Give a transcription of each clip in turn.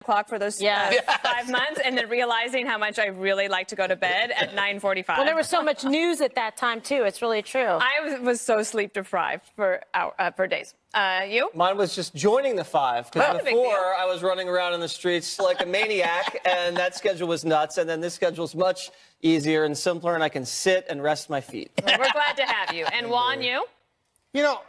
o'clock for those 5 months, and then realizing how much I really like to go to bed at 9:45. Well, there was so much news at that time, too. It's really true. I was so sleep deprived for days. You? Mine was just joining the 5, because before I was running around in the streets like a maniac, and that schedule was nuts. And then this schedule's much easier and simpler, and I can sit and rest my feet. Well, we're glad to have you. And Juan, you? You know,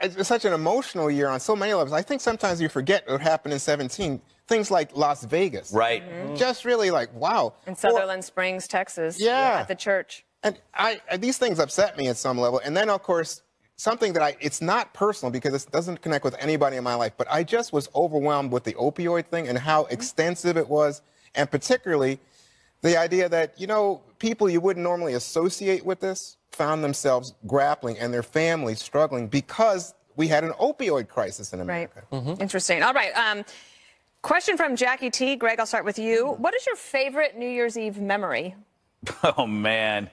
it's such an emotional year on so many levels. I think sometimes you forget what happened in 17. Things like Las Vegas. Right. Just really like, wow. In Sutherland Springs, Texas. Yeah. At the church. And these things upset me at some level. And then, of course, something that it's not personal because it doesn't connect with anybody in my life, but I just was overwhelmed with the opioid thing and how extensive it was. And particularly the idea that, you know, people you wouldn't normally associate with this found themselves grappling and their families struggling because we had an opioid crisis in America. Right. Interesting. All right. Question from Jackie T. Greg, I'll start with you. What is your favorite New Year's Eve memory? Oh, man.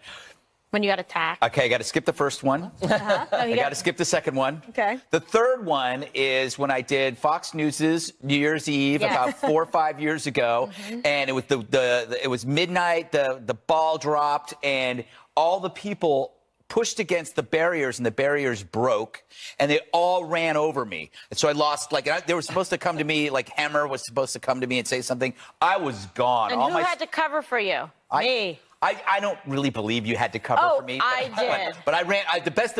When you got attacked. Okay, I got to skip the first one. I got to skip the second one. Okay. The third one is when I did Fox News's New Year's Eve about 4 or 5 years ago, and it was it was midnight. The ball dropped, and all the people pushed against the barriers, and the barriers broke, and they all ran over me. And so I lost, they were supposed to come to me, like Hammer was supposed to come to me and say something. I was gone. And who had to cover for you? Me. I don't really believe you had to cover for me. I did. But I ran.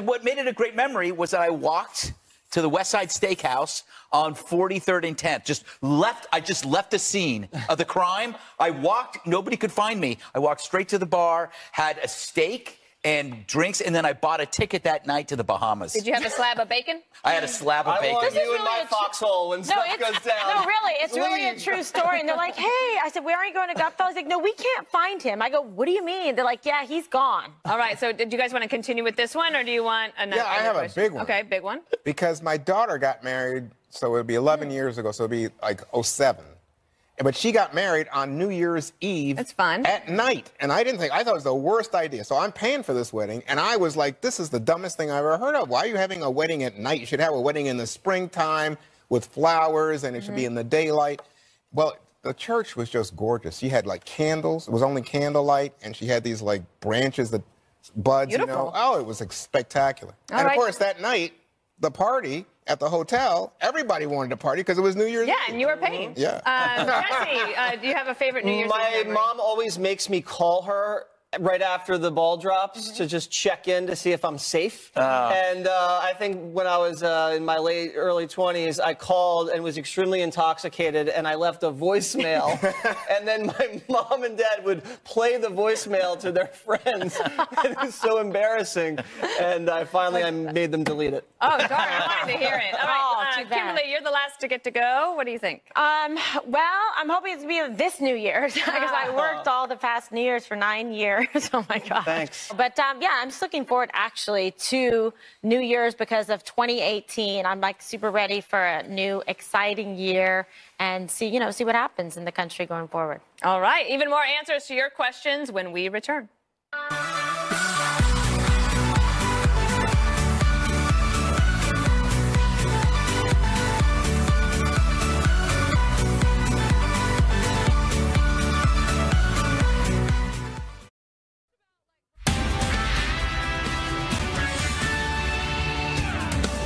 What made it a great memory was that I walked to the West Side Steakhouse on 43rd and 10th. I just left the scene of the crime. I walked. Nobody could find me. I walked straight to the bar, had a steak and drinks, and then I bought a ticket that night to the Bahamas. Did you have a slab of bacon? I had a slab of bacon. I want you in my foxhole when stuff goes down. No, really, it's really a true story. And they're like, hey, I said, where are you going to Gutfellas? He's like, no, we can't find him. I go, what do you mean? They're like, yeah, he's gone. All right, so did you guys want to continue with this one, or do you want another? Yeah, I have a big one. Okay, big one. Because my daughter got married, so it would be 11 years ago, so it would be like 07. But she got married on New Year's Eve. That's fun. At night. And I thought it was the worst idea. So I'm paying for this wedding. And I was like, this is the dumbest thing I've ever heard of. Why are you having a wedding at night? You should have a wedding in the springtime with flowers, and it should be in the daylight. Well, the church was just gorgeous. She had like candles. It was only candlelight. And she had these like branches that buds, Beautiful. you know. Oh, it was like spectacular. All and right. of course, that night, the party at the hotel, everybody wanted to party because it was New Year's Eve. Yeah, and you were paying. Yeah. Jesse, do you have a favorite New Year's Eve My memory? mom always makes me call her right after the ball drops to just check in to see if I'm safe. And I think when I was in my early 20s, I called and was extremely intoxicated, and I left a voicemail. And then my mom and dad would play the voicemail to their friends. It was so embarrassing. And I made them delete it. Oh, darn, I wanted to hear it. All right, too bad. Kimberly, you're the last to get to go. What do you think? Well, I'm hoping it's going to be this New Year's because I worked all the past New Year's for 9 years. Oh, my God. Thanks. But, yeah, I'm just looking forward, actually, to New Year's because of 2018. I'm, like, super ready for a new, exciting year and see what happens in the country going forward. All right, even more answers to your questions when we return.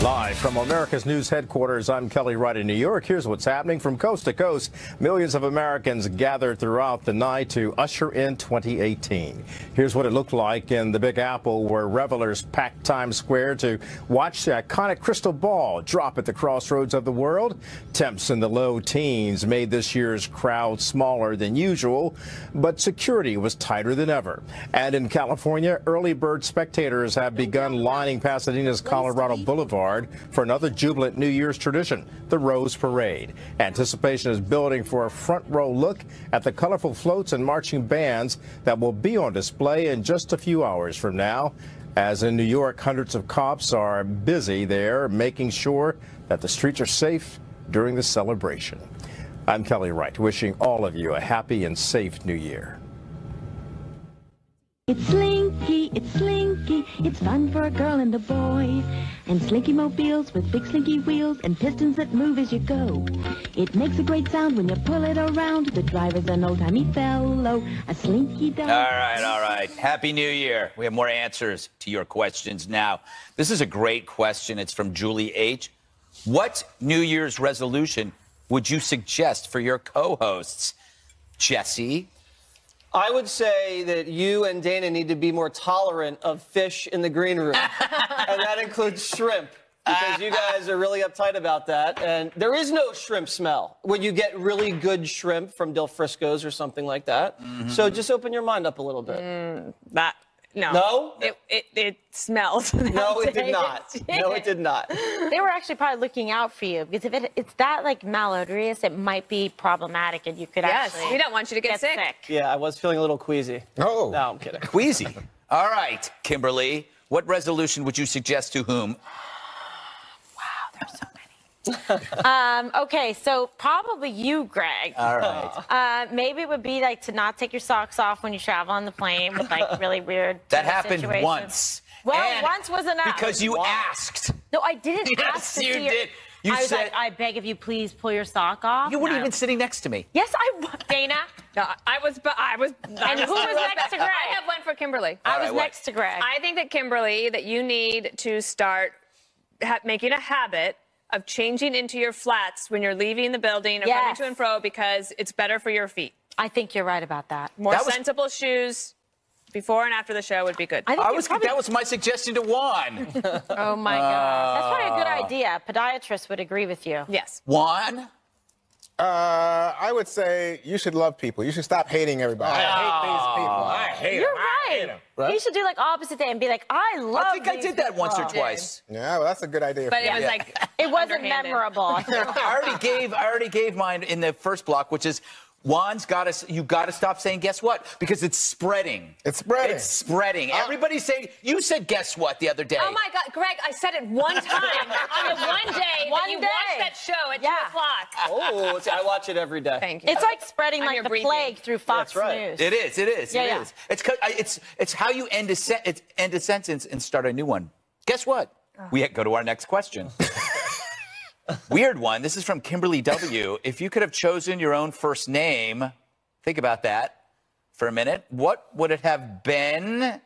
Live from America's News headquarters, I'm Kelly Wright in New York. Here's what's happening from coast to coast. Millions of Americans gathered throughout the night to usher in 2018. Here's what it looked like in the Big Apple, where revelers packed Times Square to watch the iconic crystal ball drop at the crossroads of the world. Temps in the low teens made this year's crowd smaller than usual, but security was tighter than ever. And in California, early bird spectators have begun lining Pasadena's Colorado Boulevard for another jubilant New Year's tradition, the Rose Parade. Anticipation is building for a front row look at the colorful floats and marching bands that will be on display in just a few hours from now. As in New York, hundreds of cops are busy there making sure that the streets are safe during the celebration. I'm Kelly Wright, wishing all of you a happy and safe New Year. It's Slinky, it's fun for a girl and a boy. And Slinky mobiles with big slinky wheels and pistons that move as you go. It makes a great sound when you pull it around. The driver's an old-timey fellow, a Slinky dog. All right. Happy New Year. We have more answers to your questions now. This is a great question. It's from Julie H. What New Year's resolution would you suggest for your co-hosts? Jesse? I would say that you and Dana need to be more tolerant of fish in the green room. And that includes shrimp, because you guys are really uptight about that. And there is no shrimp smell when you get really good shrimp from Del Frisco's or something like that. So just open your mind up a little bit. No? It smelled. No, it did not. No, it did not. They were actually probably looking out for you, because if it's that like malodorous, it might be problematic, and you could actually we don't want you to get sick. Yeah, I was feeling a little queasy. Oh. No, I'm kidding. Queasy. All right, Kimberly. What resolution would you suggest to whom? Okay, so probably you, Greg. All right. Maybe it would be like to not take your socks off when you travel on the plane with like really weird. That happened situations. once. Well, And once was enough. Because you asked. No, I didn't Yes, ask to you see your- did. You I was said- like, I beg of you, please pull your sock off. You weren't No. even sitting next to me. Yes, I was. Dana. No, I was. And who was next to Greg? I have one for Kimberly. I All was right, what? next to Greg. I think that Kimberly, that you need to start making a habit of changing into your flats when you're leaving the building or coming Yes. to and fro, because it's better for your feet. I think you're right about that. More That was- sensible shoes before and after the show would be good. I think That was my suggestion to Juan. Oh my God, that's probably a good idea. Podiatrist would agree with you. Yes. Juan? I would say you should love people. You should stop hating everybody. I hate these people. I hate You're them. I hate right. them. Right? You should do like opposite day and be like, I love. I think I these did that once or people. twice. Yeah, well, that's a good idea. But for it me. was like It wasn't underhanded. memorable. I already gave mine in the first block, which is Juan's got to. You got to stop saying "guess what" because it's spreading. It's spreading. It's spreading. Everybody's saying. You said "guess what" the other day. Oh my God, Greg! I said it one time on the one day One that you day. watched that show at 2 Yeah. o'clock. Oh, see, I watch it every day. Thank you. It's like spreading On like your the breathing. plague through Fox That's right. News. It is. It is. Yeah, it yeah. is. It's how you end a sentence and start a new one. Guess what? We go to our next question. Weird one. This is from Kimberly W. If you could have chosen your own first name, think about that for a minute. What would it have been?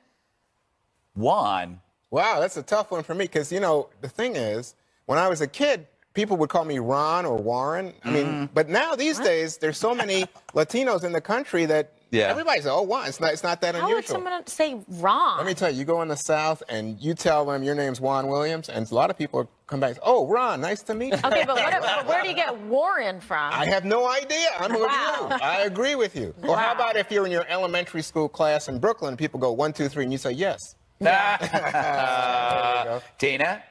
Juan. Wow, that's a tough one for me because, you know, the thing is, when I was a kid, people would call me Ron or Warren. I mean, but now these days, there's so many Latinos in the country that everybody says, oh, Juan. It's not that How unusual. would someone say wrong? Let me tell you, you go in the South and you tell them your name's Juan Williams, and a lot of people come back and say, oh, Ron, nice to meet you. Okay, but where do you get Warren from? I have no idea. I'm with Wow. you. I agree with you. Or how about if you're in your elementary school class in Brooklyn, people go 1, 2, 3, and you say yes. Dana?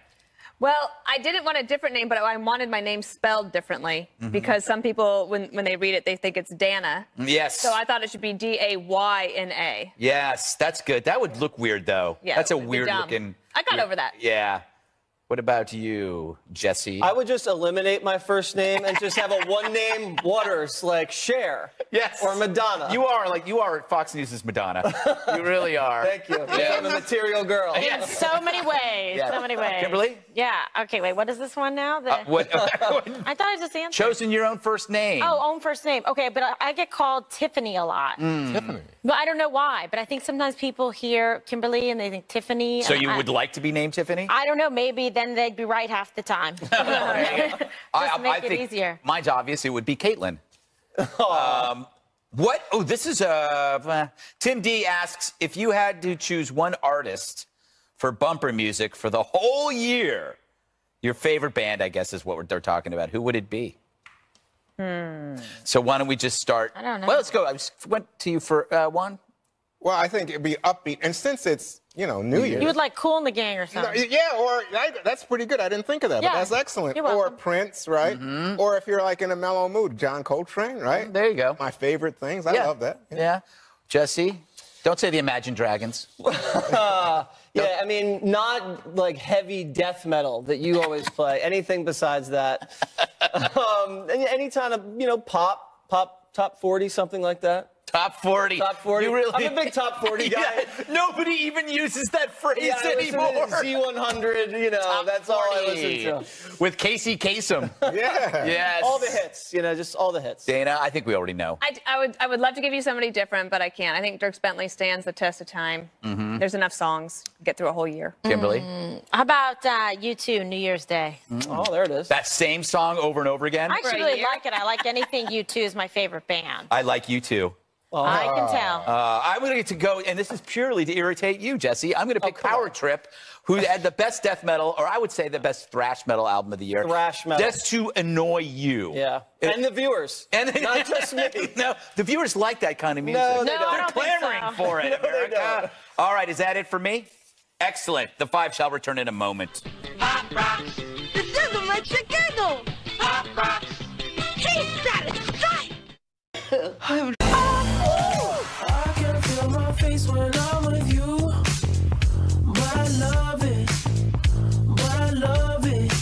Well, I didn't want a different name, but I wanted my name spelled differently because some people, when they read it, they think it's Dana. Yes. So I thought it should be Dayna. Yes, that's good. That would look weird, though. Yeah, that's a it would be weird dumb. looking. I got over that. Yeah. What about you, Jesse? I would just eliminate my first name and just have a one-name Waters, like Cher. Yes. Or Madonna. You are Fox News' Madonna. You really are. Thank you. I'm a material girl. In so many ways. Yeah. So many ways. Kimberly? Yeah. Okay, wait, what is this one now? What? I thought I just answered. Chosen your own first name. Oh, own first name. Okay, but I get called Tiffany a lot. Tiffany. Well, I don't know why, but I think sometimes people hear Kimberly and they think Tiffany. So and you would like to be named Tiffany? I don't know. Maybe then they'd be right half the time. Just make it think easier. Mine's obvious. It would be Caitlin. What? Oh, this is Tim D asks if you had to choose one artist for bumper music for the whole year. Your favorite band, I guess, is what they're talking about. Who would it be? So why don't we just start? I don't know. Well, let's go. I just went to you for one. Well, I think it'd be upbeat. And since it's, New Year's. You would like Cool in the Gang or something. Yeah, that's pretty good. I didn't think of that, Yeah. but that's excellent. You're Or welcome. Prince, right? Or if you're like in a mellow mood, John Coltrane, right? There you go. My favorite things. I love that. Yeah. Jesse, don't say the Imagine Dragons. Yeah, I mean, not like heavy death metal that you always play. Anything besides that. Any kind of, pop, top 40, something like that. Top 40. Top 40. You really... I'm a big top 40 guy. Yeah, nobody even uses that phrase Yeah, I listen anymore. to Z100, you know, Top that's all I 40. listen to. With Casey Kasem. Yeah. Yes. All the hits, you know, just all the hits. Dana, I think we already know. I would love to give you somebody different, but I can't. I think Dierks Bentley stands the test of time. There's enough songs to get through a whole year. Kimberly? How about U2, New Year's Day? Oh, there it is. That same song over and over again? I actually For a really year? like it. I like anything U2 is my favorite band. I like you too. I can tell. I'm going to get to go, and this is purely to irritate you, Jesse. I'm going to pick Power Trip, who had the best death metal, or I would say the best thrash metal album of the year. Thrash metal. Just to annoy you. Yeah. And the viewers. And not just me. No, the viewers like that kind of music. No, they No, don't. I They're don't think clamoring so. for it, No, they America. don't. All right, is that it for me? Excellent. The 5 shall return in a moment. Pop rocks. The sizzle makes you giggle. Pop rocks. He's satisfied. I can feel my face when I'm with you, but I love it,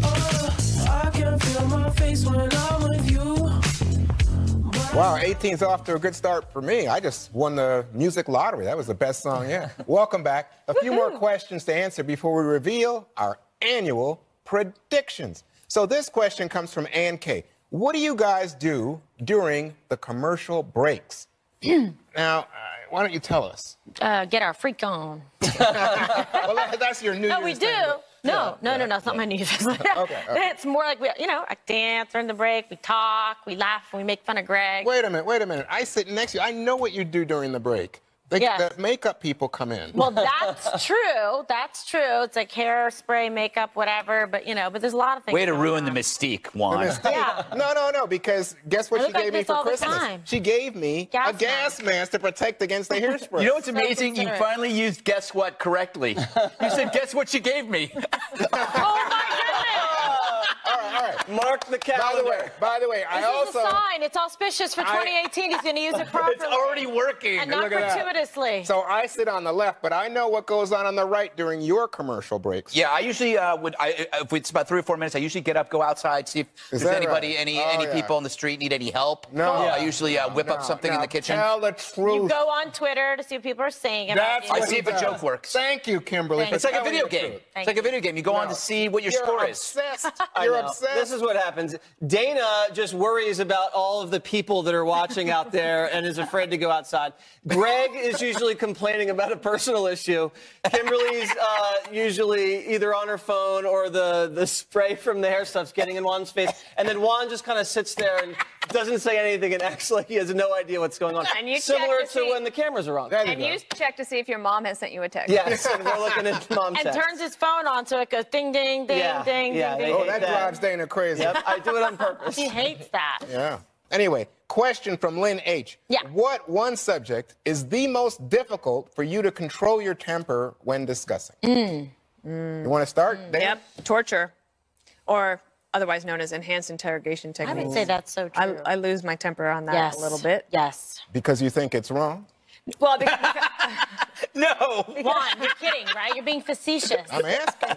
Oh, I can feel my face when I'm with you. Wow, 18's off to a good start for me. I just won the music lottery. That was the best song yet. Welcome back. A few more questions to answer before we reveal our annual predictions. So this question comes from Ann K. What do you guys do during the commercial breaks? Now, why don't you tell us? Get our freak on. Well, that's your New No, Year's we do. thing, but- No, it's not my New Year's. Okay. It's more like I dance during the break, we talk, we laugh, we make fun of Greg. Wait a minute. I sit next to you. I know what you do during the break. Yeah. The makeup people come in. Well, that's true. That's true. It's like hairspray, makeup, whatever. But but there's a lot of things. Way to going ruin on. the mystique, Juan. Yeah. No, because guess what I she look like gave me this for all the Christmas? time. She gave me a Gas gas mask to protect against the hairspray. You know what's amazing? You considerate. finally used guess what correctly. You said, guess what you gave me? Oh my All right. Mark the calendar. By the way, I goodness! This is also. a sign. It's auspicious for 2018. He's going to use it properly. It's already working. and not Look at that. gratuitously. So I sit on the left, but I know what goes on the right during your commercial breaks. Yeah, I usually if it's about 3 or 4 minutes, I usually get up, go outside, see if there's that anybody, right? any Yeah. people on the street need any help. No. I usually whip up something in Now, the kitchen. Tell the truth. You go on Twitter to see what people are saying about That's you. I what see he if a does. joke works. Thank you, Kimberly. Thank for It's like a telling video the game. truth. It's like a video game. You go on No. to see what your You're score is. obsessed. I You're know. obsessed. This is what happens. Dana just worries about all of the people that are watching out there and is afraid to go outside. Greg is usually complaining about a personal issue. Kimberly's usually either on her phone or the spray from the hair stuff's getting in Juan's face. And then Juan just kind of sits there and doesn't say anything and acts like he has no idea what's going on. And you Similar check to to see- when the cameras are on. There you And go. you check to see if your mom has sent you a text. Yes, and we're looking at mom And text. turns his phone on so it goes ding, ding, ding, Yeah, ding, yeah, ding, they ding. Oh, hate that that. drives Dana crazy. Yep, I do it on purpose. He hates that. Yeah. Anyway, question from Lynn H. Yeah. What one subject is the most difficult for you to control your temper when discussing? You want to start? Dana? Yep. Torture, or otherwise known as enhanced interrogation I techniques. would say that's so true. I lose my temper on that yes. a little bit. Yes. Because you think it's wrong? Well, because No. Juan, you're kidding, right? You're being facetious. I'm asking.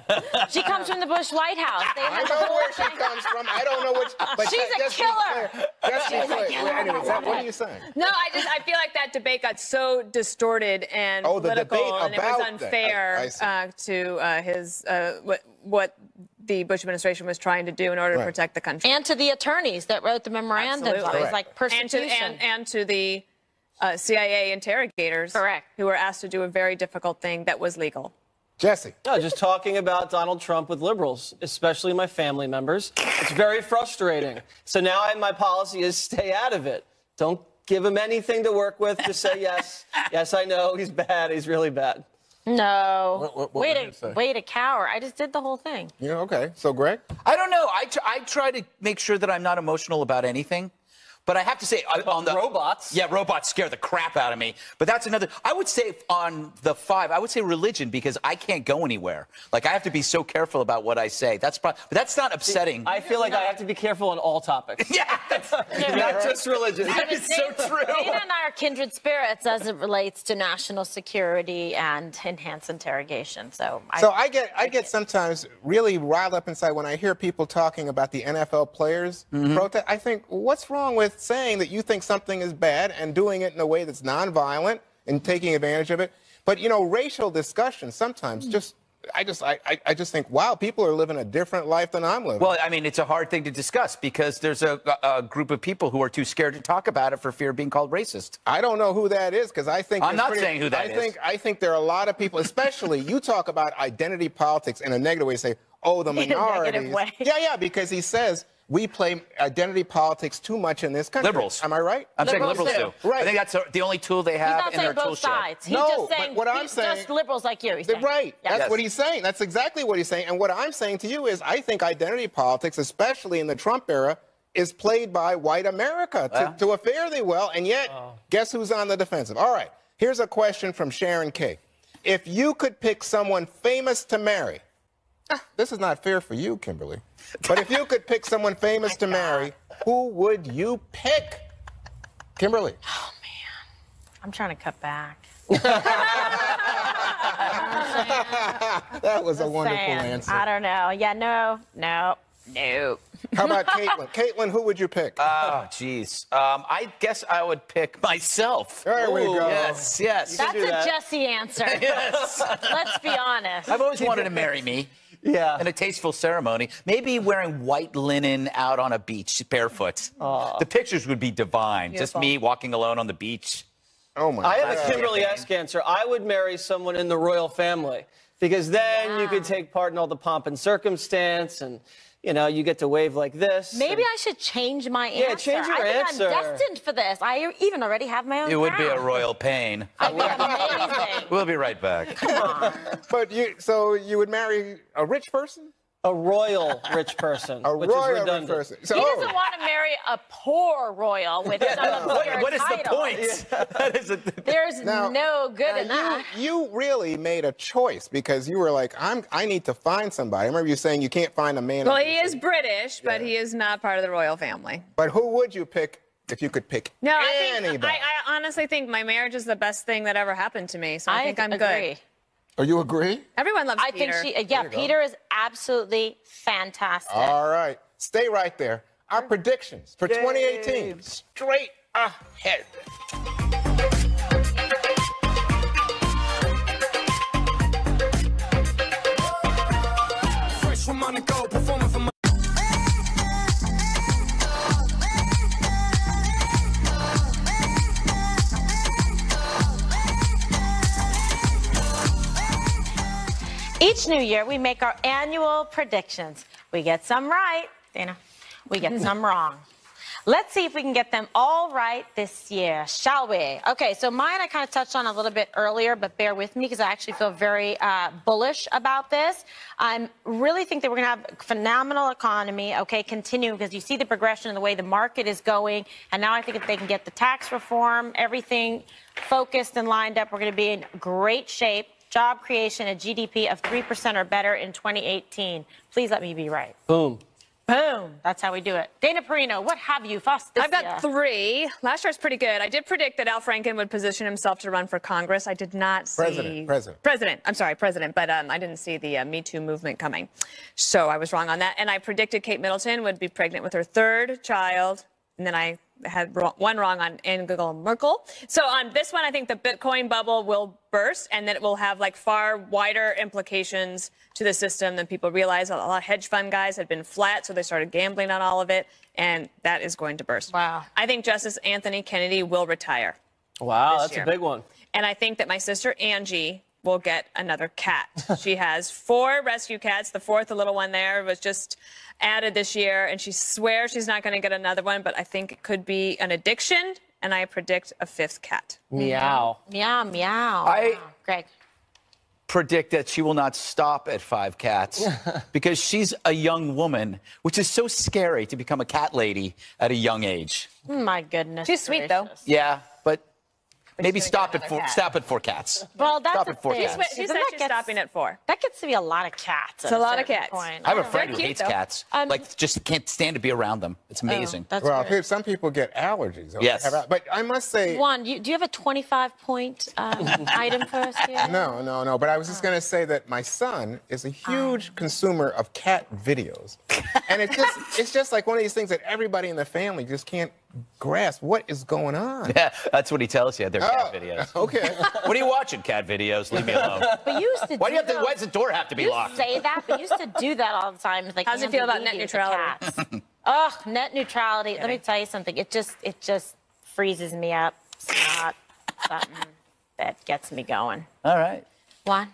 She comes from the Bush White House. They I had the know whole where she thing. comes from. I don't know which. But She's a just be killer. clear. Just be She's a clear. killer. Anyways, what are you saying? no, I feel like that debate got so distorted and Oh, the political, debate and it was about that. unfair I see. to his what the Bush administration was trying to do in order Right. to protect the country. And to the attorneys that wrote the memorandums. Absolutely. It was like and persecution. to the CIA interrogators, Correct. who were asked to do a very difficult thing that was legal. Jesse. No, just talking about Donald Trump with liberals, especially my family members. It's very frustrating. So now my policy is stay out of it. Don't give him anything to work with. Just say yes. Yes, I know he's bad. He's really bad. No. What way would you say? way to cower. I just did the whole thing. Yeah, okay. So, Greg? I don't know. I try to make sure that I'm not emotional about anything. But I have to say, on the robots. Yeah, robots scare the crap out of me. But that's another. I would say on the 5, I would say religion, because I can't go anywhere. Like, I have to be so careful about what I say. But that's not upsetting. I feel like I have to be careful on all topics. Yeah, Not just religion. that is so true. Dana and I are kindred spirits as it relates to national security and enhanced interrogation. So I get sometimes really riled up inside when I hear people talking about the NFL players protest. I think, what's wrong with of saying that you think something is bad and doing it in a way that's nonviolent and taking advantage of it. But, you know, racial discussion sometimes I just think, wow, people are living a different life than I'm living. Well, I mean, it's a hard thing to discuss because there's a group of people who are too scared to talk about it for fear of being called racist. I don't know who that is because I think I'm not saying who that is. I think there are a lot of people, especially you talk about identity politics in a negative way, say, oh, the minorities. Negative way. Yeah, because he says we play identity politics too much in this country. Liberals. Am I right? I'm saying liberals do. Right. I think that's the only tool they have He's in not their saying tool both shed. sides. He's No, just saying, but what I'm saying, just liberals like you. He's saying. Right. Yes. That's what he's saying. That's exactly what he's saying. And what I'm saying to you is I think identity politics, especially in the Trump era, is played by white America to a fairly well. And yet, guess who's on the defensive? All right. Here's a question from Sharon K. If you could pick someone famous to marry, this is not fair for you, Kimberly, but if you could pick someone famous to marry, who would you pick? Kimberly. Oh, man. I'm trying to cut back. That was a wonderful answer. I don't know. Yeah, no. How about Caitlin? Caitlin, who would you pick? Oh, geez. I guess I would pick myself. There we go. Yes. That's a Jesse answer. Yes. Let's be honest. I've always wanted to marry me. Yeah. In a tasteful ceremony. Maybe wearing white linen out on a beach, barefoot. The pictures would be divine. Beautiful. Just me walking alone on the beach. Oh, my I God. have a Kimberly-esque answer. I would marry someone in the royal family because then you could take part in all the pomp and circumstance and, you know, you get to wave like this. Maybe I should change my answer. Yeah, change your I think answer. I'm destined for this. I even already have my own It would be a crown. royal pain. I'd be amazing. We'll be right back. But so you would marry a rich person? A royal rich person, A which royal is rich redundant. person. So, He doesn't want to marry a poor royal with some obscure What is the title. point? That is There's Now- no good in now that. you really made a choice because you were like, I need to find somebody. I remember you saying you can't find a man. Well, he is British, but he is not part of the royal family. But who would you pick if you could pick No, I anybody? honestly think my marriage is the best thing that ever happened to me. So I think I'm agree. good. Oh, you agree? Everyone loves I Peter. think Peter is absolutely fantastic. All right. Stay right there. Our predictions for 2018. Straight ahead. Fresh from on the go, performing for my. Each new year, we make our annual predictions. We get some right, Dana. We get some wrong. Let's see if we can get them all right this year, shall we? Okay, so mine I kind of touched on a little bit earlier, but bear with me because I actually feel very bullish about this. I really think that we're going to have a phenomenal economy, okay, continuing because you see the progression in the way the market is going. And now I think if they can get the tax reform, everything focused and lined up, we're going to be in great shape. Job creation, a GDP of 3% or better in 2018. Please let me be right. Boom. Boom. That's how we do it. Dana Perino, what have you fussed this I've got year? 3. Last year's pretty good. I did predict that Al Franken would position himself to run for Congress. I did not see... President. I'm sorry, President. But I didn't see the Me Too movement coming. So I was wrong on that. And I predicted Kate Middleton would be pregnant with her 3rd child. And then I had one wrong on Angela Merkel. So on this one, I think the Bitcoin bubble will burst and that it will have like far wider implications to the system than people realize. A lot of hedge fund guys had been flat, so they started gambling on all of it, and that is going to burst. Wow. I think Justice Anthony Kennedy will retire. Wow, this that's year. a big one. And I think that my sister Angie will get another cat. She has 4 rescue cats. The 4th, the little one there, was just added this year, and she swears she's not going to get another one, but I think it could be an addiction, and I predict a 5th cat. Meow. Meow, meow. I- Greg. Predict that she will not stop at 5 cats because she's a young woman, which is so scary to become a cat lady at a young age. My goodness. She's sweet, though. gracious. Yeah, but maybe gonna stop get at another 4. cat. Stop at 4 cats. Well, that's Stop the at 4 thing. cats. She Isn't said that she's gets- stopping at 4. That gets to be a lot of cats. It's a lot of cats. I have a friend who They're hates cute, though. cats. Like, just can't stand to be around them. It's amazing. That's Well, great. some people get allergies. Yes. But I must say, Juan, do you have a 25-point item for us here? no. But I was just going to say that my son is a huge consumer of cat videos. And it's just like one of these things that everybody in the family just can't grasp. What is going on? Yeah, that's what he tells you. They're cat videos. Okay. What are you watching? Cat videos. Leave me alone. But you used to Why do does the door have to be you locked? say that, but you used to do that all the time. Like, How's it feel about net neutrality? Oh, net neutrality. Let me tell you something. It just freezes me up. It's not something that gets me going. All right. Juan?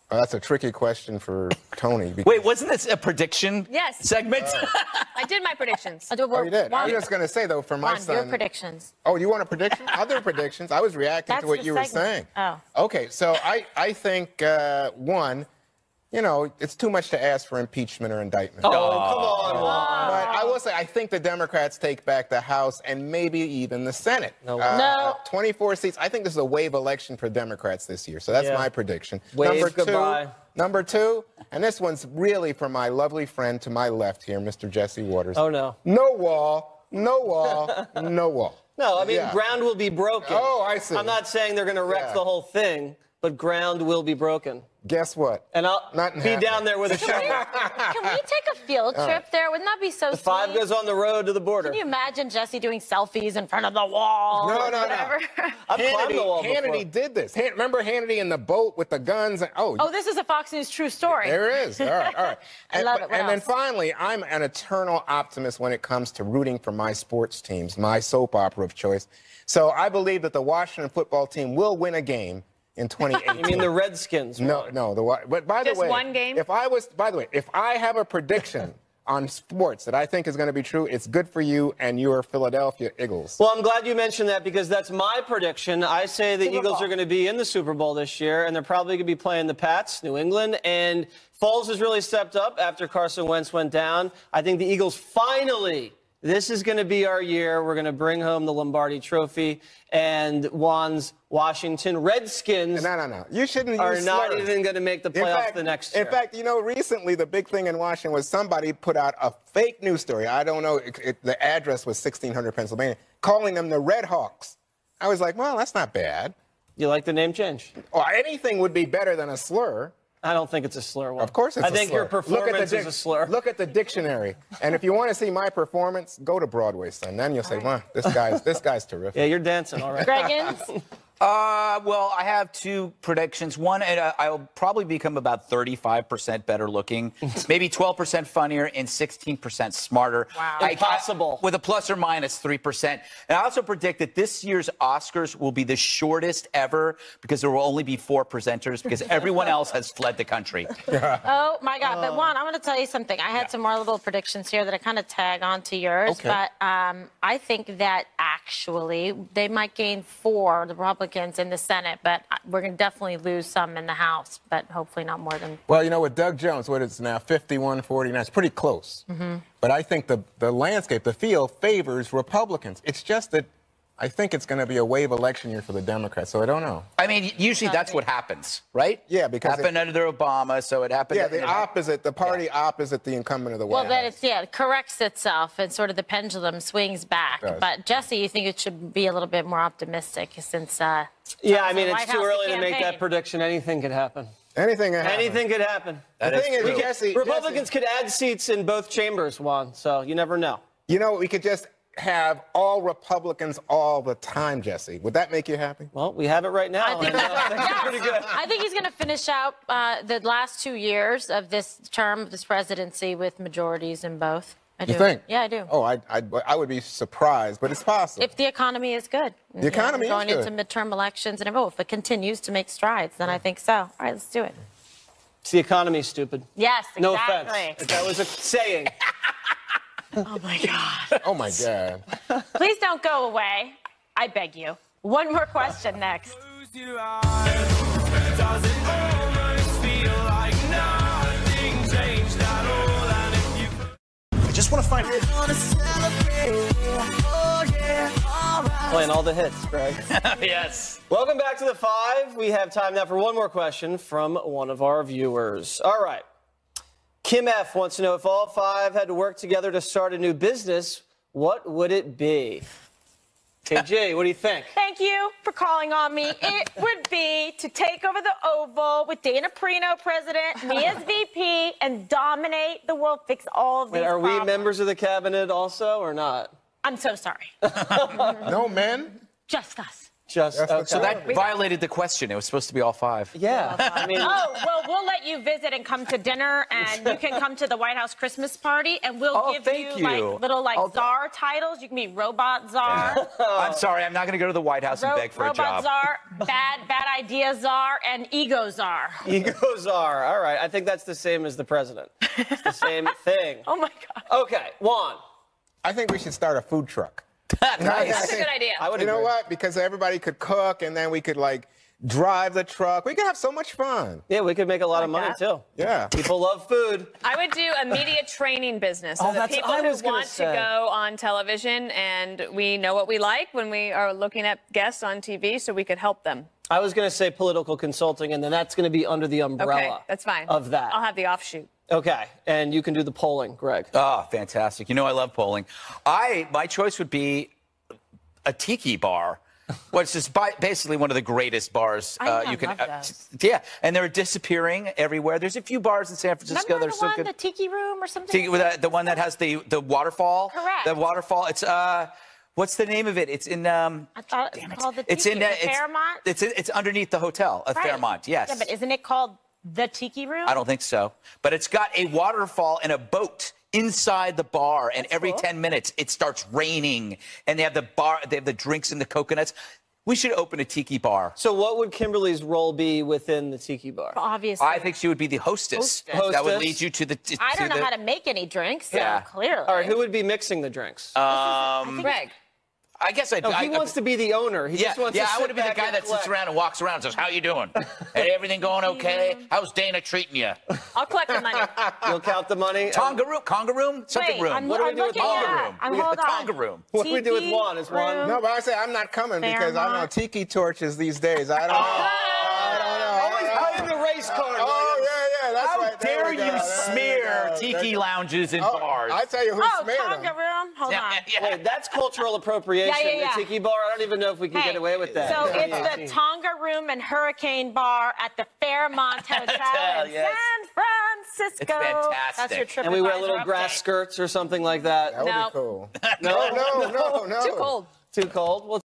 Oh, that's a tricky question for Tony. Wait, wasn't this a prediction segment? I did my predictions. Oh, you did? I was just going to say, though, for my Juan, son... your predictions. Oh, you want a prediction? Other predictions? I was reacting That's to what the you were segment. saying. Oh. Okay, so I think, one, you know, it's too much to ask for impeachment or indictment. Oh, come on, Juan. But I will say, I think the Democrats take back the House and maybe even the Senate. No. 24 seats. I think this is a wave election for Democrats this year. So that's my prediction. Wave goodbye. Number two, and this one's really for my lovely friend to my left here, Mr. Jesse Waters. Oh, no. No wall, no wall, no wall. No, I mean, ground will be broken. Oh, I see. I'm not saying they're going to wreck the whole thing, but ground will be broken. Guess what? And I'll be down there with a shovel. Can we take a field trip there? Wouldn't that be so sweet? 5 goes on the road to the border. Can you imagine Jesse doing selfies in front of the wall? No. I've climbed the wall before. Hannity did this. Remember Hannity in the boat with the guns? Oh, this is a Fox News true story. There it is. All right. I love it. What And then else? finally, I'm an eternal optimist when it comes to rooting for my sports teams, my soap opera of choice. So I believe that the Washington football team will win a game in 2018. You mean the Redskins? No. But by the way, one game? if I have a prediction on sports that I think is going to be true, it's good for you and your Philadelphia Eagles. Well, I'm glad you mentioned that because that's my prediction. I say the Eagles are going to be in the Super Bowl this year, and they're probably going to be playing the Pats, New England. And Foles has really stepped up after Carson Wentz went down. I think the Eagles finally, this is going to be our year. We're going to bring home the Lombardi Trophy, and Juan's Washington Redskins No. You shouldn't are use not slurs. even going to make the playoffs the next year. In fact, you know, recently the big thing in Washington was somebody put out a fake news story. I don't know. The address was 1600 Pennsylvania, calling them the Red Hawks. I was like, well, that's not bad. You like the name change? Or anything would be better than a slur. I don't think it's a slur. Juan. Of course it's a slur. I think your performance is a slur. Look at the dictionary. And if you want to see my performance, go to Broadway, son. Then you'll say, wow, this guy's terrific. Yeah, you're dancing, all right. Greggins? Well, I have two predictions. One, I'll probably become about 35% better looking, maybe 12% funnier, and 16% smarter. Wow. Impossible. With a plus or minus 3%. And I also predict that this year's Oscars will be the shortest ever because there will only be 4 presenters because everyone else has fled the country. Oh, my God. But, Juan, I'm going to tell you something. I had some more little predictions here that I kind of tag onto yours. Okay. But I think that actually they might gain 4, the Republicans in the Senate, but we're going to definitely lose some in the House, but hopefully not more than. Well, you know, with Doug Jones, what is it now, 51-49, it's pretty close. Mm-hmm. But I think the landscape, the field favors Republicans. It's just that I think it's going to be a wave election year for the Democrats, so I don't know. I mean, usually that's what happens, right? Yeah, because happened under Obama, so it happened. Yeah, the party opposite the incumbent of the White Well, then House. it corrects itself and sort of the pendulum swings back. It does. But Jesse, you think it should be a little bit more optimistic since? Yeah, I mean, it's too early to make that prediction. Anything could happen. Anything could happen. Anything could happen. The thing is, Jesse, Republicans could add seats in both chambers, Juan, so you never know. You know, we could just have all Republicans all the time, Jesse. Would that make you happy? Well, we have it right now. I think, That's pretty good. I think he's going to finish out the last 2 years of this term, of this presidency, with majorities in both. I do. You think? Yeah, I do. Oh, I would be surprised, but it's possible. If the economy is good. The economy is going good. into midterm elections, and if it continues to make strides, then I think so. All right, let's do it. It's the economy, stupid. Yes, exactly. No offense. That was a saying. Oh, my God. Oh, my God. Please don't go away. I beg you. One more question next. I just want to find Playing all the hits, Greg. Yes. Welcome back to the 5. We have time now for one more question from one of our viewers. All right. Kim F. wants to know if all 5 had to work together to start a new business, what would it be? KG, what do you think? Thank you for calling on me. It would be to take over the Oval with Dana Perino president, me as VP, and dominate the world, fix all of these Are problems. we members of the cabinet also or not? I'm so sorry. No men? Just us. Just okay. So that violated the question. It was supposed to be all 5. Yeah. I mean, Oh, well, we'll let you visit and come to dinner, and you can come to the White House Christmas party, and we'll give thank you, like, you. little, like, czar titles. You can be Robot Czar, I'm sorry. I'm not going to go to the White House and beg for a Robot job. Czar, Bad Idea Czar, and Ego Czar. egos are. All right. I think that's the same as the president. It's the same thing. Oh, my God. Okay, Juan. I think we should start a food truck. Nice. That's a good idea. I would You know agree. what? Because everybody could cook, and then we could, like, drive the truck. We could have so much fun. Yeah, we could make a lot of money that. too. Yeah. People love food. I would do a media training business. So Oh, the that's people what I who was gonna want to say. go on television and we know what we like when we are looking at guests on TV, so we could help them. I was going to say political consulting, and then that's going to be under the umbrella. Okay, that's fine. Of that. I'll have the offshoot. Okay, and you can do the polling, Greg. Oh, fantastic. You know I love polling. My choice would be a tiki bar, which is basically one of the greatest bars I you can. love those. Yeah, and they're disappearing everywhere. There's a few bars in San Francisco Remember that are the so one, good. the Tiki Room or something? Tiki, the one that has the waterfall. Correct. The waterfall. It's what's the name of it? It's in I thought it was called the Tiki. It's in Fairmont? It's underneath the hotel at Right. Fairmont. Yes. Yeah, but isn't it called the Tiki Room? I don't think so. But it's got a waterfall and a boat inside the bar, and every cool. 10 minutes it starts raining, and they have the drinks and the coconuts. We should open a tiki bar. So what would Kimberly's role be within the tiki bar? Obviously. I think she would be the hostess. That would Hostess. lead you to the. I don't know how to make any drinks, so Yeah. clearly. All right, who would be mixing the drinks? Greg. I guess I'd. No, he wants to be the owner. He Yeah, just wants yeah, to I sit want to be the back guy and that sits collect. around and walks around and says, "How you doing? Hey, everything going okay? How's Dana treating you?" I'll collect the money. You'll count the money. Conga room, something Wait, room. I'm, What do we I'm do with looking Tonga at. room? I'm We got hold the on. Tonga room. What do we do with Tiki Juan? Is Juan? room. No, but I say I'm not coming because I don't know Fairmont. tiki torches these days. I don't know. I don't know. Always playing the race card. Oh, yeah, that's How right. There dare we go. you There smear we go. tiki lounges and Oh, bars? I tell you who Oh, smeared Tonga them. Room? Hold on. Wait, that's cultural appropriation. Yeah. The tiki bar. I don't even know if we can Hey, get away with that. So in it's 2018. the Tonga Room and Hurricane Bar at the Fairmont Hotel in yes. San Francisco. It's fantastic. That's your trip. And we wear little grass skirts or something like that. That would No. be cool. No, No. Too cold. Too cold. Well,